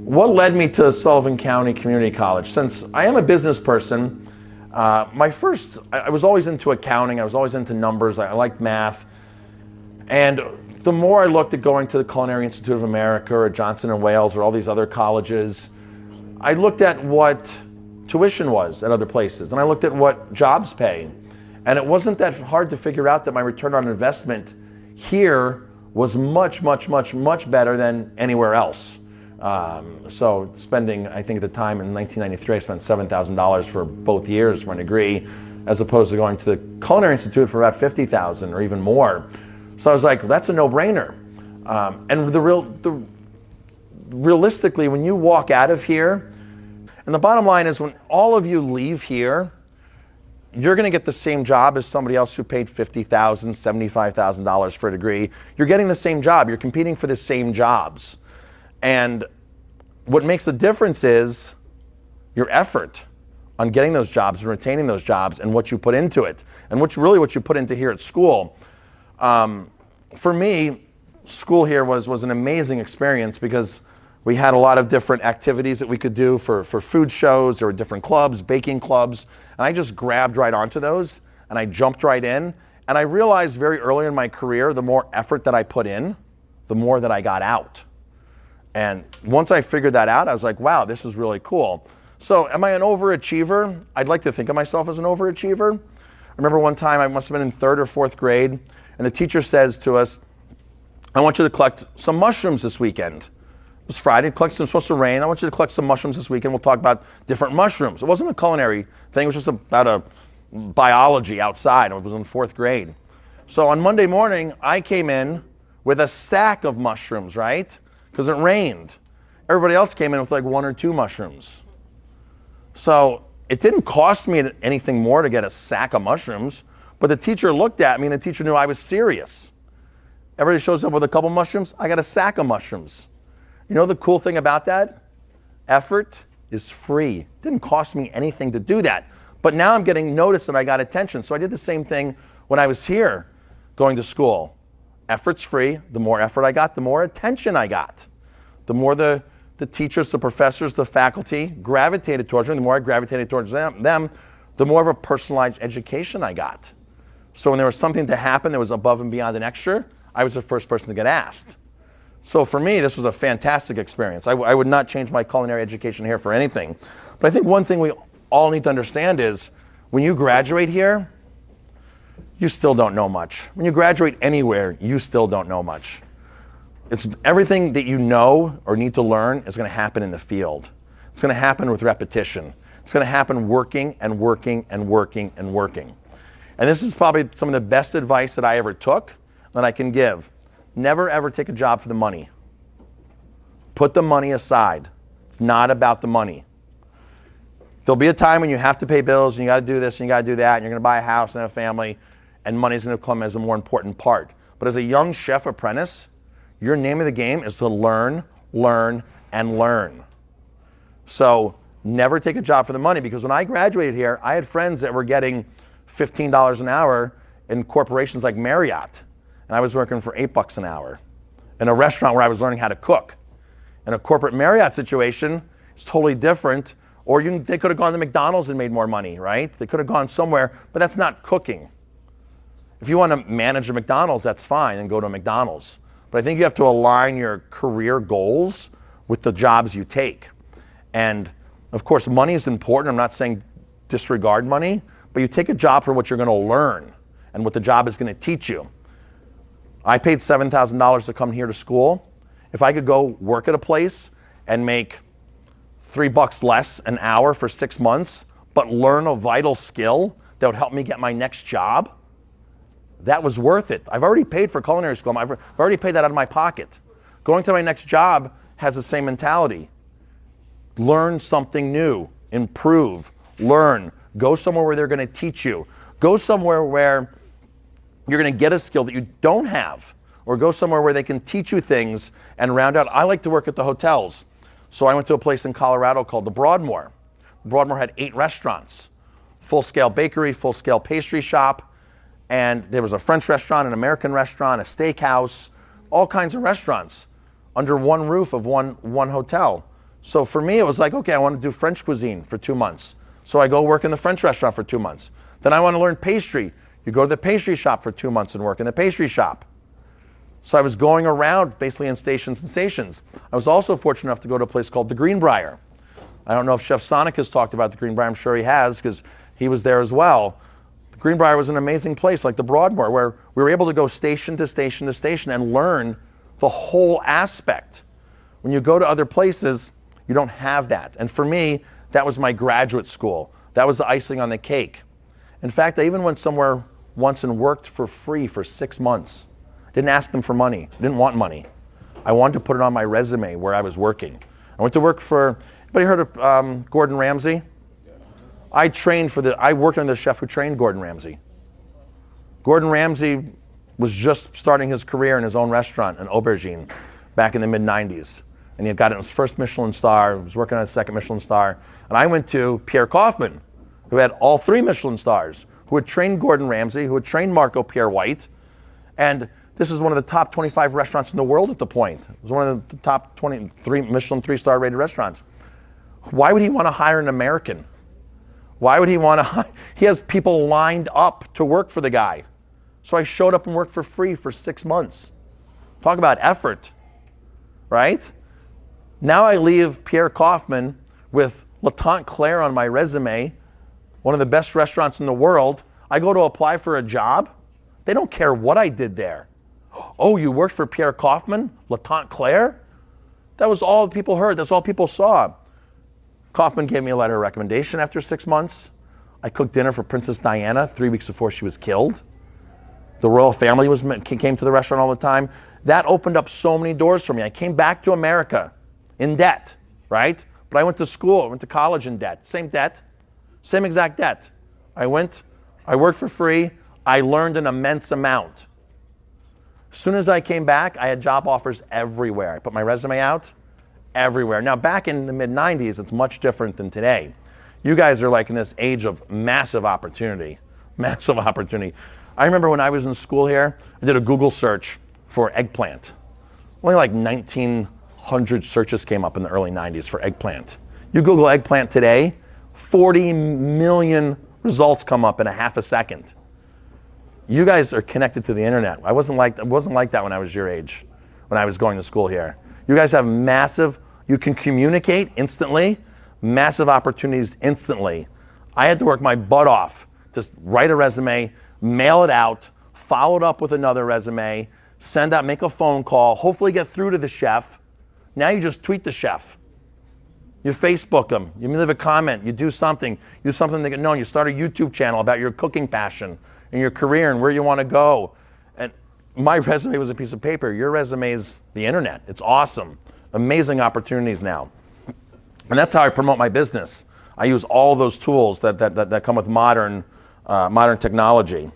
What led me to Sullivan County Community College? Since I am a business person, I was always into accounting, I was always into numbers, I liked math. And the more I looked at going to the Culinary Institute of America or Johnson & Wales or all these other colleges, I looked at what tuition was at other places, and I looked at what jobs pay. And it wasn't that hard to figure out that my return on investment here was much, much, much, much better than anywhere else. So spending, I think at the time in 1993, I spent $7,000 for both years for a degree, as opposed to going to the Culinary Institute for about $50,000 or even more. So I was like, that's a no-brainer. And realistically, when you walk out of here, and the bottom line is when all of you leave here, you're going to get the same job as somebody else who paid $50,000, $75,000 for a degree. You're getting the same job. You're competing for the same jobs. And what makes the difference is your effort on getting those jobs and retaining those jobs and what you put into it, and what you put into here at school. For me, school here was an amazing experience because we had a lot of different activities that we could do for food shows. There were different clubs, baking clubs, and I just grabbed right onto those and I jumped right in. And I realized very early in my career, the more effort that I put in, the more that I got out. And once I figured that out, I was like, wow, this is really cool. So am I an overachiever? I'd like to think of myself as an overachiever. I remember one time, I must have been in 3rd or 4th grade, and the teacher says to us, I want you to collect some mushrooms this weekend. It was Friday, it's supposed to rain. I want you to collect some mushrooms this weekend. We'll talk about different mushrooms. It wasn't a culinary thing, it was just about a biology outside. I was in 4th grade. So on Monday morning, I came in with a sack of mushrooms, right? Because it rained. Everybody else came in with like 1 or 2 mushrooms. So it didn't cost me anything more to get a sack of mushrooms, but the teacher looked at me and the teacher knew I was serious. Everybody shows up with a couple mushrooms, I got a sack of mushrooms. You know the cool thing about that? Effort is free. It didn't cost me anything to do that. But now I'm getting noticed and I got attention. So I did the same thing when I was here going to school. Effort's free. The more effort I got, the more attention I got. The more the teachers, the professors, the faculty gravitated towards me, the more I gravitated towards them, the more of a personalized education I got. So when there was something to happen that was above and beyond an extra, I was the first person to get asked. So for me, this was a fantastic experience. I would not change my culinary education here for anything. But I think one thing we all need to understand is when you graduate here, you still don't know much. When you graduate anywhere, you still don't know much. It's everything that you know or need to learn is going to happen in the field. It's going to happen with repetition. It's going to happen working and working and working and working. And this is probably some of the best advice that I ever took that I can give. Never ever take a job for the money. Put the money aside. It's not about the money. There'll be a time when you have to pay bills and you got to do this and you got to do that and you're going to buy a house and a family and money's going to come as a more important part. But as a young chef apprentice, your name of the game is to learn, learn, and learn. So never take a job for the money, because when I graduated here, I had friends that were getting $15 an hour in corporations like Marriott, and I was working for $8 an hour in a restaurant where I was learning how to cook. In a corporate Marriott situation, it's totally different. Or they could have gone to McDonald's and made more money, right? They could have gone somewhere, but that's not cooking. If you want to manage a McDonald's, that's fine, and go to a McDonald's. But I think you have to align your career goals with the jobs you take. And of course, money is important. I'm not saying disregard money, but you take a job for what you're going to learn and what the job is going to teach you. I paid $7,000 to come here to school. If I could go work at a place and make $3 less an hour for 6 months, but learn a vital skill that would help me get my next job, that was worth it. I've already paid for culinary school. I've already paid that out of my pocket. Going to my next job has the same mentality. Learn something new, improve, learn, go somewhere where they're going to teach you. Go somewhere where you're going to get a skill that you don't have, or go somewhere where they can teach you things and round out. I like to work at the hotels. So I went to a place in Colorado called the Broadmoor. Broadmoor had 8 restaurants, full-scale bakery, full-scale pastry shop, and there was a French restaurant, an American restaurant, a steakhouse, all kinds of restaurants under one roof of one hotel. So for me, it was like, okay, I want to do French cuisine for 2 months. So I go work in the French restaurant for 2 months. Then I want to learn pastry. You go to the pastry shop for 2 months and work in the pastry shop. So I was going around basically in stations and stations. I was also fortunate enough to go to a place called the Greenbrier. I don't know if Chef Sonic has talked about the Greenbrier. I'm sure he has because he was there as well. The Greenbrier was an amazing place like the Broadmoor where we were able to go station to station to station and learn the whole aspect. When you go to other places, you don't have that. And for me, that was my graduate school. That was the icing on the cake. In fact, I even went somewhere once and worked for free for 6 months. Didn't ask them for money. Didn't want money. I wanted to put it on my resume where I was working. I went to work for, anybody heard of Gordon Ramsay? I worked under the chef who trained Gordon Ramsay. Gordon Ramsay was just starting his career in his own restaurant, an aubergine, back in the mid-90s. And he had gotten his first Michelin star, was working on his second Michelin star. And I went to Pierre Kaufman, who had all 3 Michelin stars, who had trained Gordon Ramsay, who had trained Marco Pierre White. And this is one of the top 25 restaurants in the world at the point. It was one of the top 23 Michelin 3-star rated restaurants. Why would he want to hire an American? Why would he want to he has people lined up to work for the guy. So I showed up and worked for free for 6 months. Talk about effort, right? Now I leave Pierre Kaufman with La Tante Claire on my resume, one of the best restaurants in the world. I go to apply for a job. They don't care what I did there. Oh, you worked for Pierre Kaufman, La Tante Claire? That was all people heard. That's all people saw. Kaufman gave me a letter of recommendation after 6 months. I cooked dinner for Princess Diana 3 weeks before she was killed. The royal family came to the restaurant all the time. That opened up so many doors for me. I came back to America in debt, right? But I went to school, I went to college in debt. Same exact debt. I worked for free. I learned an immense amount. As soon as I came back, I had job offers everywhere. I put my resume out everywhere. Now, back in the mid-90s, it's much different than today. You guys are like in this age of massive opportunity. Massive opportunity. I remember when I was in school here, I did a Google search for eggplant. Only like 1,900 searches came up in the early 90s for eggplant. You Google eggplant today, 40 million results come up in a half a second. You guys are connected to the internet. I wasn't like that when I was your age, when I was going to school here. You guys have you can communicate instantly, massive opportunities instantly. I had to work my butt off to write a resume, mail it out, follow it up with another resume, send out, make a phone call, hopefully get through to the chef. Now you just tweet the chef. You Facebook them, you leave a comment, you do something to get known. You start a YouTube channel about your cooking passion and your career and where you want to go. And my resume was a piece of paper. Your resume is the internet. It's awesome. Amazing opportunities now. And that's how I promote my business. I use all those tools that come with modern technology.